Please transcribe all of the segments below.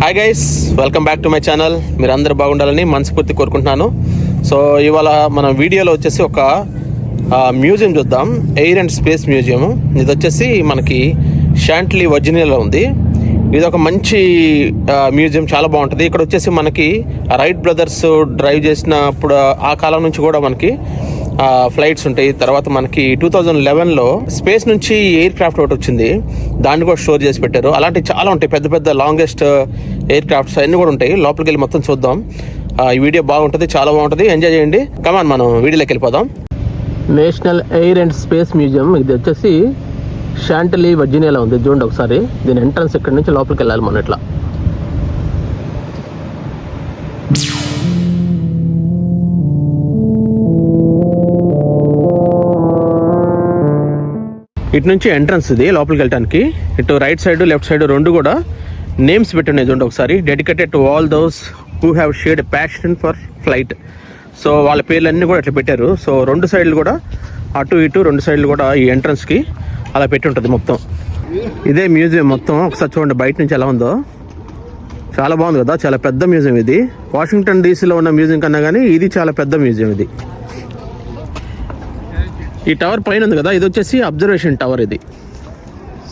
Hi guys, welcome back to my channel. మీరు అందరూ బాగుండాలని మనస్ఫూర్తి కోరుకుంటున్నాను. సో ఇవాళ మన వీడియోలో వచ్చేసి ఒక మ్యూజియం చూద్దాం. Air and space museum. ఇది వచ్చేసి మనకి షాంట్లీ వర్జీనియాలో ఉంది. ఇది ఒక మంచి మ్యూజియం, చాలా బాగుంటుంది. ఇక్కడ వచ్చేసి మనకి రైట్ బ్రదర్స్ డ్రైవ్ చేసినప్పుడు ఆ కాలం నుంచి కూడా మనకి ఫ్లైట్స్ ఉంటాయి. తర్వాత మనకి 2011లో స్పేస్ నుంచి ఎయిర్ క్రాఫ్ట్ ఒకటి వచ్చింది, దాన్ని కూడా స్టోర్ చేసి పెట్టారు. అలాంటివి చాలా ఉంటాయి, పెద్ద పెద్ద లాంగెస్ట్ ఎయిర్ క్రాఫ్ట్స్ అన్నీ కూడా ఉంటాయి. లోపలికి వెళ్ళి మొత్తం చూద్దాం. ఈ వీడియో బాగుంటుంది, చాలా బాగుంటుంది, ఎంజాయ్ చేయండి. కమాన్, మనం వీడియోలోకి వెళ్ళిపోదాం. National air and space museum ఇది వచ్చేసి షాంటిలీ వర్జీనియాలో ఉంది. చూడండి ఒకసారి, దీని ఎంట్రన్స్ ఇక్కడ నుంచి లోపలికి వెళ్ళాలి మనం. ఇట్లా ఇటు నుంచి ఎంట్రన్స్ ఇది లోపలికి వెళ్ళడానికి. ఇటు రైట్ సైడ్ లెఫ్ట్ సైడ్ రెండు కూడా నేమ్స్ పెట్టున్నాయి. చూడండి ఒకసారి, dedicated to all those who have shared passion for flight. So వాళ్ళ పేర్లన్నీ కూడా ఇట్లా పెట్టారు. సో రెండు సైడ్లు కూడా అటు ఇటు రెండు సైడ్లు కూడా ఈ ఎంట్రన్స్కి అలా పెట్టి ఉంటుంది మొత్తం. ఇదే మ్యూజియం మొత్తం. ఒకసారి చూడండి బయట నుంచి ఎలా ఉందో, చాలా బాగుంది కదా. చాలా పెద్ద మ్యూజియం ఇది. వాషింగ్టన్ డీసీలో ఉన్న మ్యూజియం కన్నా కానీ ఇది చాలా పెద్ద మ్యూజియం ఇది. ఈ టవర్ పైన ఉంది కదా, ఇది వచ్చేసి అబ్జర్వేషన్ టవర్ ఇది.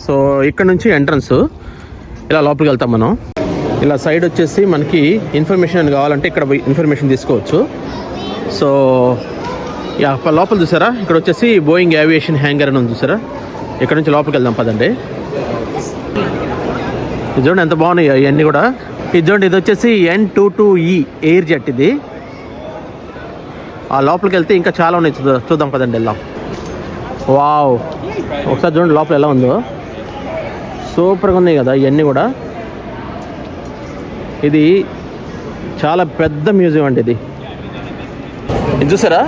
సో ఇక్కడ నుంచి ఎంట్రన్స్, ఇలా లోపలికి వెళ్తాం మనం. ఇలా సైడ్ వచ్చేసి మనకి ఇన్ఫర్మేషన్ కావాలంటే ఇక్కడ ఇన్ఫర్మేషన్ తీసుకోవచ్చు. సో లోపల చూసారా, ఇక్కడ వచ్చేసి బోయింగ్ ఏవియేషన్ హ్యాంగర్ అని ఉంది చూసారా. ఇక్కడ నుంచి లోపలికి వెళ్దాం పదండి. ఇది చూడండి ఎంత బాగున్నాయి ఇవన్నీ కూడా. ఇది చూడండి, ఇది వచ్చేసి N22E ఎయిర్ జెట్ ఇది. ఆ లోపలికి వెళ్తే ఇంకా చాలా ఉన్నాయి, చూద్దాం పదండి వెళ్దాం. వావ్, ఒకసారి చూడండి లోపల ఎలా ఉందో, సూపర్గా ఉన్నాయి కదా ఇవన్నీ కూడా. ఇది చాలా పెద్ద మ్యూజియం అండి ఇది. ఇది చూసారా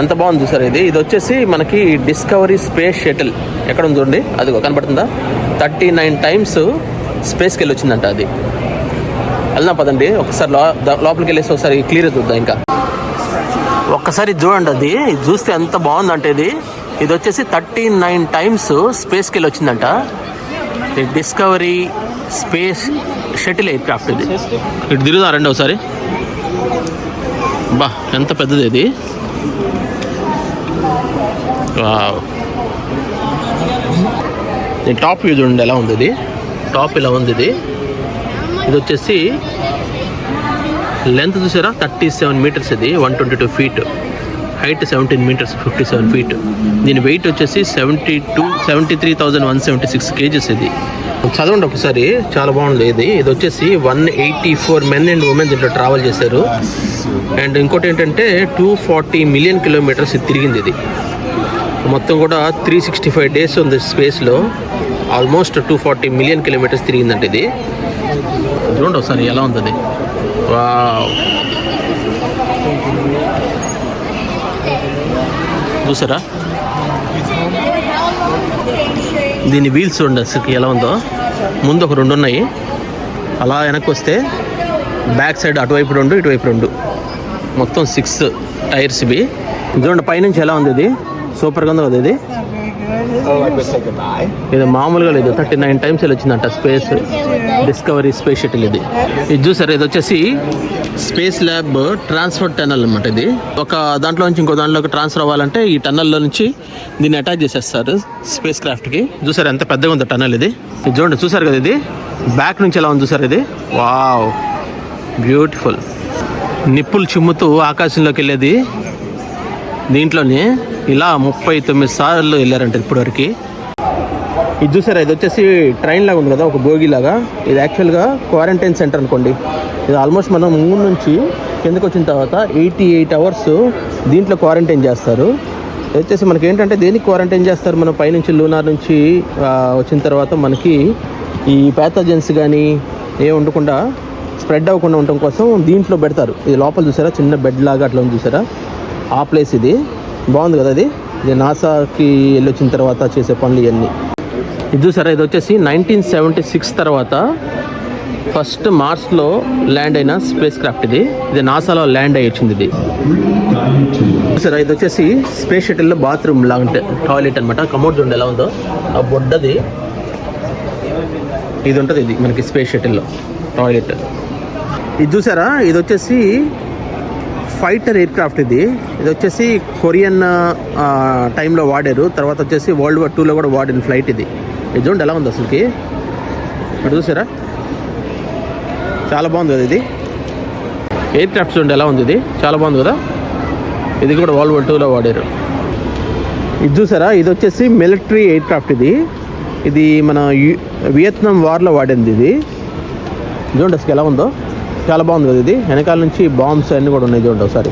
ఎంత బాగుంది చూసారా. ఇది వచ్చేసి మనకి డిస్కవరీ స్పేస్ షటిల్ ఎక్కడ ఉంది చూడండి, అది కనపడుతుందా. 39 టైమ్స్ స్పేస్కి వెళ్ళి వచ్చిందంట అది. వెళ్దాం పదండి ఒకసారి లోపలికి వెళ్ళేసి ఒకసారి క్లియర్ చూద్దాం. ఇంకా ఒక్కసారి చూడండి, అది చూస్తే ఎంత బాగుందంటే ఇది వచ్చేసి 39 టైమ్స్ స్పేస్కి వెళ్ళి వచ్చిందంట. Discovery space shuttle air craft ఇది. ఇటు తిరుగుదారండి ఒకసారి. బా ఎంత పెద్దది ఇది. టాప్ వ్యూ చూడండి ఎలా ఉంది ఇది. టాప్ ఇలా ఉంది ఇది. ఇది వచ్చేసి లెంత్ చూసారా 37 మీటర్స్ ఇది, 122 ఫీట్. Height 17 metres, 57 feet. దీని వెయిట్ వచ్చేసి 73,176 కేజెస్ ఇది. చదవండి ఒకసారి, చాలా బాగుంది ఇది. ఇది వచ్చేసి 184 మెన్ అండ్ ఉమెన్ దీంట్లో ట్రావెల్ చేశారు. అండ్ ఇంకోటి ఏంటంటే 240 మిలియన్ కిలోమీటర్స్ ఇది తిరిగింది. ఇది మొత్తం కూడా 365 డేస్ ఉంది స్పేస్లో. ఆల్మోస్ట్ 240 మిలియన్ కిలోమీటర్స్ తిరిగిందంటే ఇది. చూడండి ఒకసారి ఎలా ఉంది అది. వావ్, చూసారా దీని వీల్స్ చూడండి అసలు ఎలా ఉందో. ముందు ఒక 2 ఉన్నాయి, అలా వెనక్కి వస్తే బ్యాక్ సైడ్ అటువైపు 2 ఇటువైపు 2, మొత్తం 6 టైర్స్ ఇవి. చూడండి పైనుంచి ఎలా ఉంది ఇది, సూపర్గా ఉంది కదా ఇది. ఇది మామూలుగా లేదు, 39 టైమ్స్ వెళ్ళి వచ్చిందంట స్పేస్ డిస్కవరీ స్పేస్ షటిల్ ఇది. ఇది చూసారు, ఇది వచ్చేసి స్పేస్ ల్యాబ్ ట్రాన్స్ఫర్ టనల్ అనమాట. ఇది ఒక దాంట్లో నుంచి ఇంకో దాంట్లోకి ట్రాన్స్ఫర్ అవ్వాలంటే ఈ టనల్లో నుంచి దీన్ని అటాచ్ చేసేస్తారు స్పేస్ క్రాఫ్ట్కి. చూసారు ఎంత పెద్దగా ఉంది టనల్ ఇది. ఇది చూడండి, చూసారు కదా ఇది బ్యాక్ నుంచి ఎలా ఉంది చూసారు ఇది. Wow, beautiful. నిప్పులు చిమ్ముతూ ఆకాశంలోకి వెళ్ళేది దీంట్లోనే. ఇలా 39 సార్లు వెళ్ళారంట ఇప్పటివరకు. ఇది చూసారా, ఇది వచ్చేసి ట్రైన్ లాగా ఉంది కదా, ఒక బోగి లాగా. ఇది యాక్చువల్గా క్వారంటైన్ సెంటర్ అనుకోండి. ఇది ఆల్మోస్ట్ మనం మూన్ నుంచి కిందకు వచ్చిన తర్వాత 88 అవర్స్ దీంట్లో క్వారంటైన్ చేస్తారు. ఇది వచ్చేసి మనకి ఏంటంటే దేనికి క్వారంటైన్ చేస్తారు, మనం పైనుంచి లూనార్ నుంచి వచ్చిన తర్వాత మనకి ఈ ప్యాథోజన్స్ కానీ ఏం ఉండకుండా స్ప్రెడ్ అవ్వకుండా ఉండటం కోసం దీంట్లో పెడతారు. ఇది లోపల చూసారా చిన్న బెడ్ లాగా అట్లా ఉంది చూసారా, ఆ ప్లేస్ ఇది. బాగుంది కదా ఇది. ఇది నాసాకి వెళ్ళి వచ్చిన తర్వాత చేసే పనులు ఇవన్నీ. ఇది చూసారా, ఇది వచ్చేసి 1976 తర్వాత ఫస్ట్ మార్స్లో ల్యాండ్ అయిన స్పేస్ క్రాఫ్ట్ ఇది. ఇది నాసాలో ల్యాండ్ అయ్యి వచ్చింది ఇది. సరే, ఇది వచ్చేసి స్పేస్ షటిల్లో బాత్రూమ్ లాంటి టాయిలెట్ అనమాట. కమోడ్ చూడండి ఎలా ఉందో, ఆ బొడ్డది ఇది ఉంటుంది. ఇది మనకి స్పేస్ షటిల్లో టాయిలెట్. ఇది చూసారా, ఇది వచ్చేసి ఫైటర్ ఎయిర్ క్రాఫ్ట్. ఇది వచ్చేసి కొరియన్ టైంలో వాడారు, తర్వాత వచ్చేసి World War II కూడా వాడిన ఫ్లైట్ ఇది. చూడండి ఎలా ఉంది అసలుకి, ఇక్కడ చూసారా చాలా బాగుంది కదా ఇది. ఎయిర్ క్రాఫ్ట్ చూడండి ఎలా ఉంది, ఇది చాలా బాగుంది కదా. ఇది కూడా World War II వాడారు. ఇది చూసారా, ఇది వచ్చేసి మిలిటరీ ఎయిర్ క్రాఫ్ట్. ఇది మన వియత్నాం వార్లో వాడింది. ఇది చూడండి అసలు ఎలా ఉందో, చాలా బాగుంది కదా ఇది. వెనకాల నుంచి బాంబ్స్ అన్నీ కూడా ఉన్నాయి చూడండి ఒకసారి.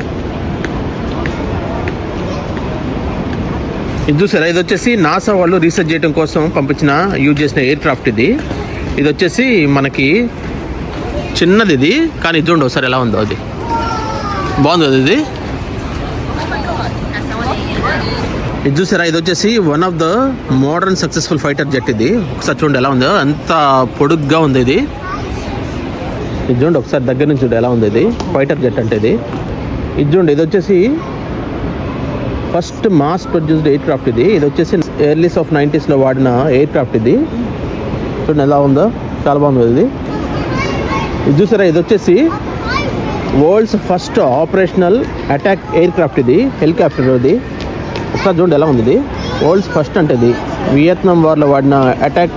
ఇది చూసారా, ఇది వచ్చేసి నాసా వాళ్ళు రీసెర్చ్ చేయడం కోసం యూజ్ చేసిన ఎయిర్ క్రాఫ్ట్. ఇది వచ్చేసి మనకి చిన్నది ఇది, కానీ ఇది చూడండి ఒకసారి ఎలా ఉందో, అది బాగుంది కదా ఇది. ఇది చూసారా, ఇది వచ్చేసి one of the modern successful fighter jet. ఇది ఒకసారి చూడండి ఎలా ఉందో, ఎంత పొడుగ్గా ఉంది ఇది. ఇది చూడండి ఒకసారి దగ్గర నుంచి చూడండి ఎలా ఉంది ఇది, ఫైటర్ జెట్ అంటే ఇది. ఇది చూడండి, ఇది వచ్చేసి first mass produced air craft. ఇది వచ్చేసి ఎర్లీస్ ఆఫ్ 90s వాడిన ఎయిర్ క్రాఫ్ట్. ఇది చూడండి ఎలా ఉందో, చాలా బాగుంది ఇది. ఇది చూసారా, ఇది వచ్చేసి world's first operational attack air craft. ఇది హెలికాప్టర్. ఇది ఒకసారి చూడండి ఎలా ఉంది, ఇది వరల్డ్స్ ఫస్ట్ అంటే ఇది వియత్నాం వార్లో వాడిన అటాక్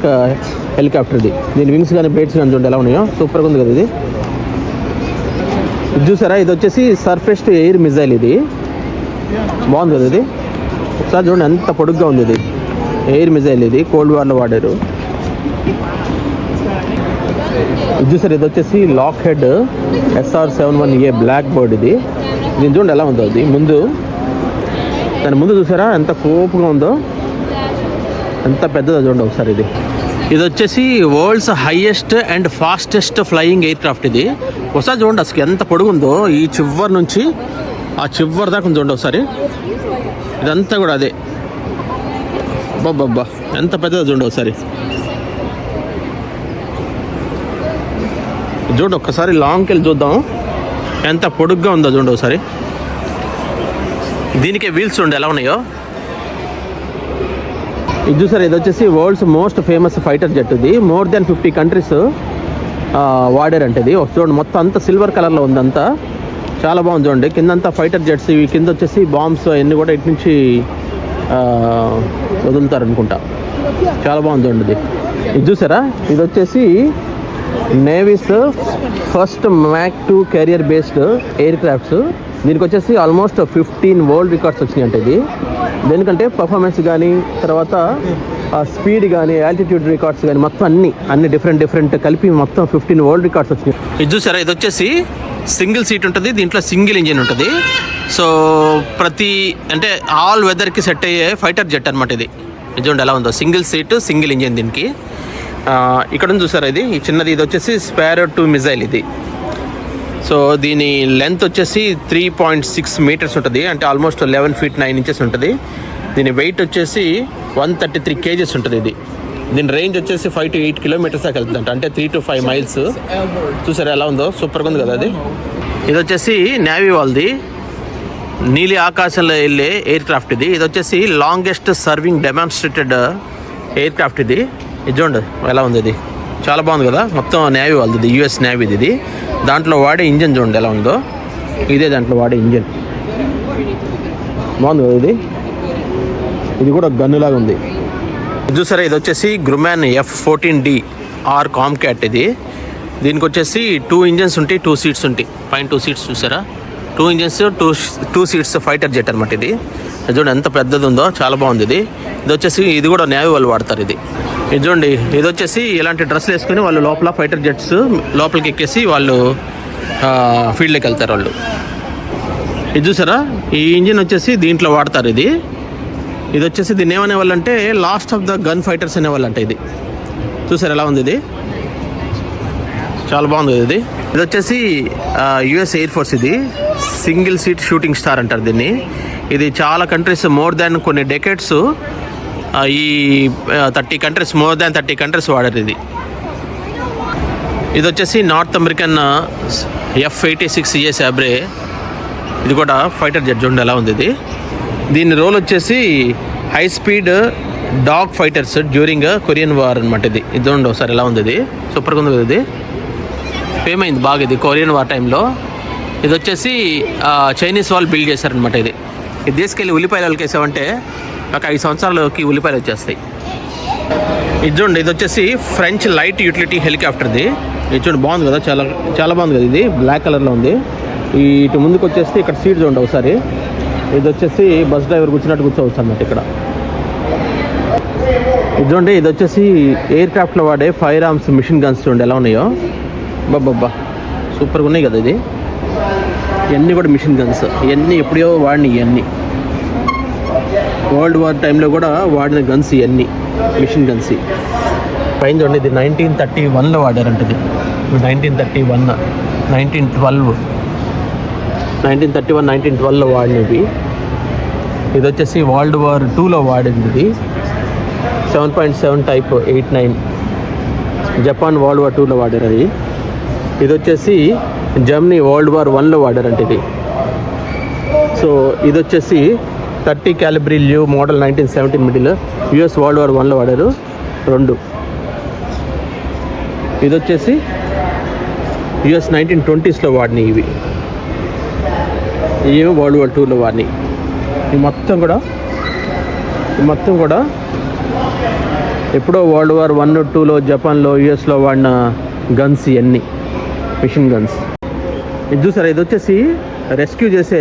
హెలికాప్టర్. దీని వింగ్స్ కానీ బ్లేడ్స్ కానీ చూడండి ఎలా ఉన్నాయో, సూపర్గా ఉంది కదా ఇది. ఇది చూసారా, ఇది వచ్చేసి సర్ఫేస్ టు ఎయిర్ మిజైల్. ఇది బాగుంది కదా ఇది. ఒకసారి చూడండి ఎంత పొడుగ్గా ఉంది ఇది, ఎయిర్ మిజైల్. ఇది కోల్డ్ వార్లో వాడారు. ఇది చూసారు, ఇది వచ్చేసి lock head SR-71A black bird. దీని చూడండి ఎలా ఉందో, అది దాని ముందు చూసారా ఎంత కోపుగా ఉందో, ఎంత పెద్దదో చూడండి ఒకసారి. ఇది వచ్చేసి world's highest and fastest flying air craft. ఇది ఒకసారి చూడండి అసలు ఎంత పొడుగుందో, ఈ చివరి నుంచి ఆ చివరి దాకా చూడండి ఒకసారి. ఇదంతా కూడా అదే, అబ్బబ్బబ్బా ఎంత పెద్దదో చూడండి ఒకసారి. చూడండి ఒక్కసారి లాంగ్కి వెళ్ళి చూద్దాం ఎంత పొడుగ్గా ఉందో చూడండి ఒకసారి. దీనికే వీల్స్ చూడండి ఎలా ఉన్నాయో. ఇది చూసారు, ఇది వచ్చేసి world's most famous fighter jet. ఇది మోర్ దాన్ 50 కంట్రీస్ వాడారంటే. ఇది చూడండి మొత్తం అంతా సిల్వర్ కలర్లో ఉంది, అంతా చాలా బాగుంది చూడండి. కిందంతా ఫైటర్ జెట్స్, ఇవి కింద వచ్చేసి బాంబ్స్ అవన్నీ కూడా ఇటు నుంచి వదులుతారు అనుకుంటా. చాలా బాగుంది చూడండి. ఇది చూసారా, ఇది వచ్చేసి navy's first Mach 2 carrier based aircrafts. దీనికి వచ్చేసి ఆల్మోస్ట్ 15 వరల్డ్ రికార్డ్స్ వచ్చినాయి అంటే. ఇది దేనికంటే పర్ఫార్మెన్స్ కానీ, తర్వాత స్పీడ్ కానీ, ఆల్టిట్యూడ్ రికార్డ్స్ కానీ, మొత్తం అన్ని డిఫరెంట్ కలిపి మొత్తం 15 వరల్డ్ రికార్డ్స్ వచ్చినాయి. ఇది చూసారా, ఇది వచ్చేసి సింగిల్ సీట్ ఉంటుంది, దీంట్లో సింగిల్ ఇంజిన్ ఉంటుంది. సో అంటే ఆల్ వెదర్కి సెట్ అయ్యే ఫైటర్ జెట్ అనమాట. ఇది చూడండి ఎలా ఉందో, సింగిల్ సీట్ సింగిల్ ఇంజిన్ దీనికి. ఇక్కడ చూసారా, ఈ చిన్నది. ఇది వచ్చేసి స్పారో 2 మిజైల్. ఇది సో దీని లెంత్ వచ్చేసి 3.6 మీటర్స్ ఉంటుంది, అంటే ఆల్మోస్ట్ 11 feet 9 inches ఉంటుంది. దీని వెయిట్ వచ్చేసి 133 kgs ఉంటుంది. దీని రేంజ్ వచ్చేసి 5 to 8 kilometers దాకా వెళ్తుందంట, అంటే 3 to 5 miles. చూసారా ఎలా ఉందో, సూపర్గా ఉంది కదా అది. ఇది వచ్చేసి నేవీ వాళ్ళది, నీలి ఆకాశంలో వెళ్ళే ఎయిర్ క్రాఫ్ట్. ఇది వచ్చేసి longest serving demonstrated air craft. ఇది చూడండి ఎలా ఉంది, ఇది చాలా బాగుంది కదా. మొత్తం నేవీ వాళ్ళది, US నేవీది. ఇది దాంట్లో వాడే ఇంజన్ చూడండి ఎలా ఉందో, ఇదే దాంట్లో వాడే ఇంజన్. బాగుంది కదా ఇది కూడా గన్నులాగా ఉంది. చూసారా, ఇది వచ్చేసి గ్రుమాన్ F-14D ఆర్ కామ్క్యాట్. దీనికి వచ్చేసి 2 ఇంజన్స్ ఉంటాయి, 2 seats ఉంటాయి, పైన 2 seats చూసారా, 2 ఇంజన్స్ 2 seats ఫైటర్ జెట్ అనమాట. ఇది చూడండి ఎంత పెద్దది ఉందో, చాలా బాగుంది. ఇది వచ్చేసి ఇది కూడా నేవీ వాళ్ళు వాడతారు. ఇది చూడండి, ఇది వచ్చేసి ఇలాంటి డ్రెస్సులు వేసుకుని వాళ్ళు లోపల ఫైటర్ జెట్స్ లోపలికి ఎక్కేసి వాళ్ళు ఫీల్డ్లోకి వెళ్తారు వాళ్ళు. ఇది చూసారా, ఈ ఇంజిన్ వచ్చేసి దీంట్లో వాడతారు. ఇది వచ్చేసి దీన్ని ఏమనేవాళ్ళంటే last of the gun fighters అనేవాళ్ళంట. ఇది చూసారు ఎలా ఉంది, ఇది చాలా బాగుంది. ఇది వచ్చేసి US ఎయిర్ ఫోర్స్. ఇది సింగిల్ సీట్ షూటింగ్ స్టార్ అంటారు దీన్ని. ఇది చాలా కంట్రీస్, మోర్ దాన్ కొన్ని డెకేడ్స్, ఈ 30 కంట్రీస్, మోర్ దాన్ 30 కంట్రీస్ వాడారు. ఇది వచ్చేసి north American F-86 US Abrams. ఇది కూడా ఫైటర్ జెట్ చూడండి ఎలా ఉంది. దీని రోల్ వచ్చేసి high speed dog fighters during Korean war అనమాట. ఇది చూడండి ఒకసారి ఎలా ఉంది, సూపర్గా ఉంది కదా. ఫేమ్ అయింది బాగా ఇది కొరియన్ వార్ టైంలో. ఇది వచ్చేసి చైనీస్ వాళ్ళు బిల్డ్ చేశారనమాట. ఇది తీసుకెళ్ళి ఉల్లిపాయలు వాళ్ళకి వేసామంటే ఒక 5 సంవత్సరాలకి ఉల్లిపాయలు వచ్చేస్తాయి. ఇది చూడండి, ఇది వచ్చేసి ఫ్రెంచ్ లైట్ యూటిలిటీ హెలికాప్టర్ది. ఇది చూడండి, బాగుంది కదా, చాలా చాలా బాగుంది కదా. ఇది బ్లాక్ కలర్లో ఉంది. ఇటు ముందుకు వచ్చేసి ఇక్కడ సీట్ చూడండి ఒకసారి. ఇది వచ్చేసి బస్ డ్రైవర్ కూర్చున్నట్టు కూర్చోవచ్చు అన్నమాట ఇక్కడ. ఇది చూడండి, ఇది వచ్చేసి ఎయిర్ క్రాఫ్ట్లో వాడే ఫైర్ ఆర్మ్స్ మిషన్ గన్స్ చూడండి ఎలా ఉన్నాయో. బాబ్బా సూపర్గా ఉన్నాయి కదా. ఇది ఇవన్నీ కూడా మిషన్ గన్స్, ఇవన్నీ ఎప్పుడో వాడిని, ఇవన్నీ వరల్డ్ వార్ టైంలో కూడా వాడిన గన్స్, ఇవన్నీ మిషన్ గన్స్. పైన చూడండి, ఇది 1931లో వాడారంటది. 1931, 1912లో వాడినవి. ఇది వచ్చేసి వరల్డ్ వార్ 2లో వాడింది. ఇది 7.7 టైప్ 89 జపాన్ వరల్డ్ వార్ 2లో వాడారు అది. ఇది వచ్చేసి జర్మనీ వరల్డ్ వార్ 1లో వాడారంట ఇది. సో ఇది వచ్చేసి 30 క్యాలిబ్రీ ల్యూ model 1917 middle US world war 1లో వాడారు 2. ఇది వచ్చేసి యుఎస్ 1920స్లో వాడినాయి ఇవి. ఇవి వరల్డ్ వార్ 2లో వాడినాయి. ఈ మొత్తం కూడా ఎప్పుడో వరల్డ్ వార్ 1, 2లో జపాన్లో యుఎస్లో వాడిన గన్స్, ఇవన్నీ మిషన్ గన్స్. ఇది చూసారా, ఇది వచ్చేసి రెస్క్యూ చేసే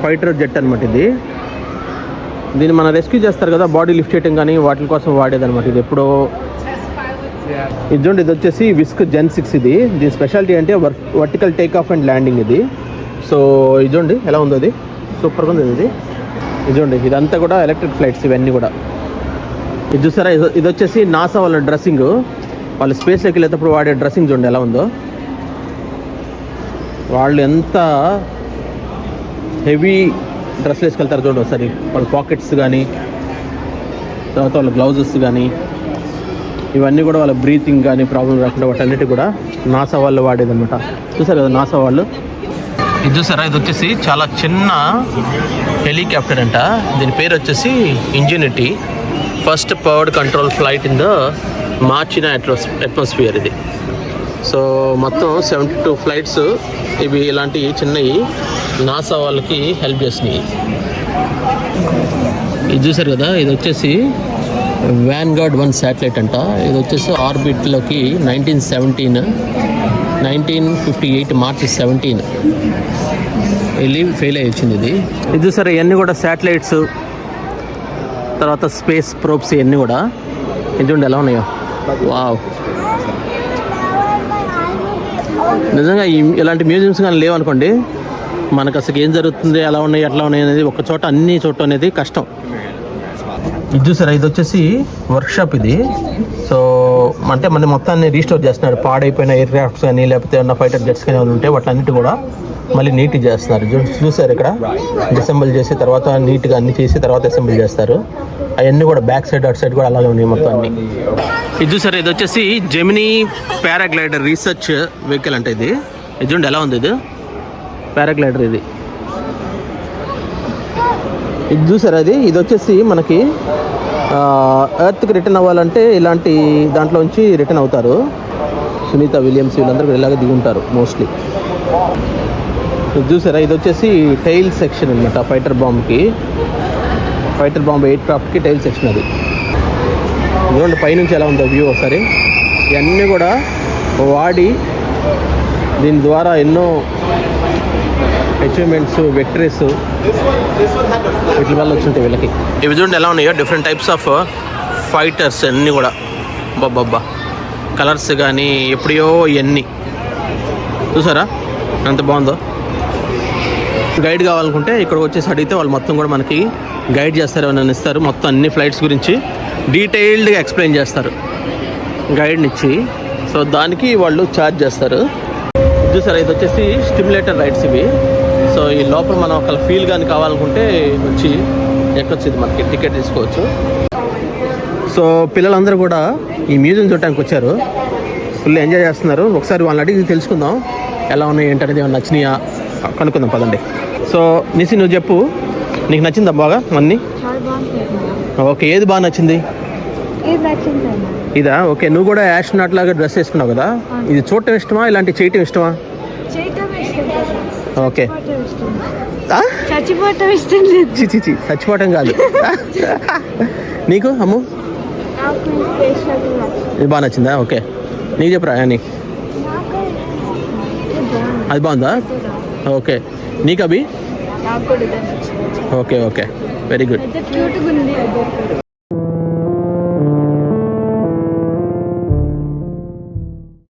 ఫైటర్ జెట్ అనమాట. దీన్ని మనం రెస్క్యూ చేస్తారు కదా, బాడీ లిఫ్ట్ చేయడం కానీ వాటి కోసం వాడేదన్నమాట. ఇది ఎప్పుడో. ఇది చూడండి, ఇది వచ్చేసి విస్క్ జెన్ 6. దీని స్పెషాలిటీ అంటే vertical take off and landing ఇది. సో ఇది చూడండి ఎలా ఉందో, అది సూపర్గా ఉంది ఇది. ఇది చూడండి, ఇదంతా కూడా ఎలక్ట్రిక్ ఫ్లైట్స్ ఇవన్నీ కూడా. ఇది చూసారా, ఇది వచ్చేసి నాసా వాళ్ళ డ్రెస్సింగ్, వాళ్ళు స్పేస్లోకి వెళ్ళేటప్పుడు వాడే డ్రెస్సింగ్ చూడండి ఎలా ఉందో. వాళ్ళు ఎంత హెవీ డ్రెస్లు వేసుకెళ్తారు చూడండి ఒకసారి. వాళ్ళ పాకెట్స్ కానీ, తర్వాత వాళ్ళ గ్లౌజెస్ కానీ, ఇవన్నీ కూడా వాళ్ళ బ్రీతింగ్ కానీ ప్రాబ్లం రాకుండా వాటన్నిటి కూడా నాసా వాళ్ళు వాడేదన్నమాట. చూసారు కదా నాసా వాళ్ళు. ఇది చూసారా, ఇది వచ్చేసి చాలా చిన్న హెలికాప్టర్ అంట. దీని పేరు వచ్చేసి Ingenuity, first powered control flight in the Martian atmosphere ఇది. సో మొత్తం 72 ఫ్లైట్స్ ఇవి ఇలాంటి చిన్నవి నాసా వాళ్ళకి హెల్ప్ చేసినాయి. ఇది చూసారు కదా, ఇది వచ్చేసి వ్యాన్గార్డ్ 1 శాటిలైట్ అంట. ఇది వచ్చేసి ఆర్బిట్లోకి 1958 మార్చి 17 వెళ్ళి ఫెయిల్ అయ్యి వచ్చింది ఇది. ఇది చూసారు, ఇవన్నీ కూడా శాటిలైట్స్, తర్వాత స్పేస్ ప్రోబ్స్ ఇవన్నీ కూడా. ఇది చూడండి ఎలా ఉన్నాయో. వావ్, నిజంగా ఇలాంటి మ్యూజియంస్ కానీ లేవనుకోండి, మనకు అసలు ఏం జరుగుతుంది, ఎలా ఉన్నాయి, ఎట్లా ఉన్నాయి అనేది ఒక చోట అన్ని చోట అనేది కష్టం. ఇది చూసారా, ఇది వచ్చేసి వర్క్షాప్ ఇది. సో అంటే మన మొత్తాన్ని రీస్టోర్ చేస్తున్నారు. పాడైపోయిన ఎయిర్ క్రాఫ్ట్స్ కానీ లేకపోతే ఏమన్నా ఫైటర్ జెట్స్ కానీ ఉంటే వాటిలన్నిటి కూడా మళ్ళీ నీట్గా చేస్తున్నారు. చూసారు ఇక్కడ అసెంబుల్ చేసి తర్వాత నీట్గా అన్ని చేసి తర్వాత అసెంబుల్ చేస్తారు. అవన్నీ కూడా బ్యాక్ సైడ్ అటు సైడ్ కూడా అలాగే ఉన్నాయి మొత్తం అన్ని. ఇది చూసారు, ఇది వచ్చేసి జెమినీ పారాగ్లైడర్ రీసెర్చ్ వెహికల్ అంటే ఇది. ఇది చూడండి ఎలా ఉంది, ఇది పారాగ్లైడర్ ఇది. ఇది చూసారు, ఇది వచ్చేసి మనకి ఎర్త్కి రిటర్న్ అవ్వాలంటే ఇలాంటి దాంట్లోంచి రిటర్న్ అవుతారు. సునీత విలియమ్స్ వీళ్ళందరూ ఇలాగే దిగుంటారు మోస్ట్లీ. ఇది చూసారా, ఇది వచ్చేసి టైల్ సెక్షన్ అనమాట. ఫైటర్ బాంబ్ ఎయిర్ క్రాఫ్ట్కి టైల్ సెక్షన్ అది. ఇదిగోండి పైనుంచి ఎలా ఉందో వ్యూ ఒకసారి. ఇవన్నీ కూడా వాడి దీని ద్వారా ఎన్నో అచీవ్మెంట్స్, విక్టరీస్ వీటి వల్ల వచ్చింటాయి వీళ్ళకి. ఇవి చూడండి ఎలా ఉన్నాయో, డిఫరెంట్ టైప్స్ ఆఫ్ ఫైటర్స్ అన్నీ కూడా. బాబ్బా కలర్స్ కానీ ఎప్పుడో ఇవన్నీ చూసారా ఎంత బాగుందో. గైడ్ కావాలనుకుంటే ఇక్కడికి వచ్చేసి అడిగితే వాళ్ళు మొత్తం కూడా మనకి గైడ్ చేస్తారు, ఏమైనా ఇస్తారు. మొత్తం అన్ని ఫ్లైట్స్ గురించి డీటెయిల్డ్గా ఎక్స్ప్లెయిన్ చేస్తారు గైడ్ని ఇచ్చి. సో దానికి వాళ్ళు ఛార్జ్ చేస్తారు. చూసారా, ఇది వచ్చేసి స్టిమ్యులేటర్ రైడ్స్ ఇవి. సో ఈ లోపల మనం ఒక ఫీల్ కానీ కావాలనుకుంటే వచ్చి ఎక్కొచ్చు. ఇది మనకి టికెట్ తీసుకోవచ్చు. సో పిల్లలందరూ కూడా ఈ మ్యూజియం చూడటానికి వచ్చారు, ఫుల్ ఎంజాయ్ చేస్తున్నారు. ఒకసారి వాళ్ళని అడిగి తెలుసుకుందాం ఎలా ఉన్నాయి ఏంటనేది, ఏమైనా నచ్చినాయా కనుక్కుందాం పదండి. సో నిసి నువ్వు చెప్పు, నీకు నచ్చిందా బాగా అన్నీ? ఓకే, ఏది బాగా నచ్చింది? ఇదా ఓకే. నువ్వు కూడా యాస్ట్రోనాట్ లాగా డ్రెస్ వేసుకున్నావు కదా, ఇది చూడటం ఇష్టమా ఇలాంటి చేయటం ఇష్టమా? ఓకే. చచ్చిపోవటం ఇష్టం లేదు. చిచి చచ్చిపోవటం కాదు. నీకు అమ్ము ఇది బాగా నచ్చిందా? ఓకే నీకు చెప్పరా అని, అది బాగుందా? ఓకే నీకు Abhi? Okay okay very good.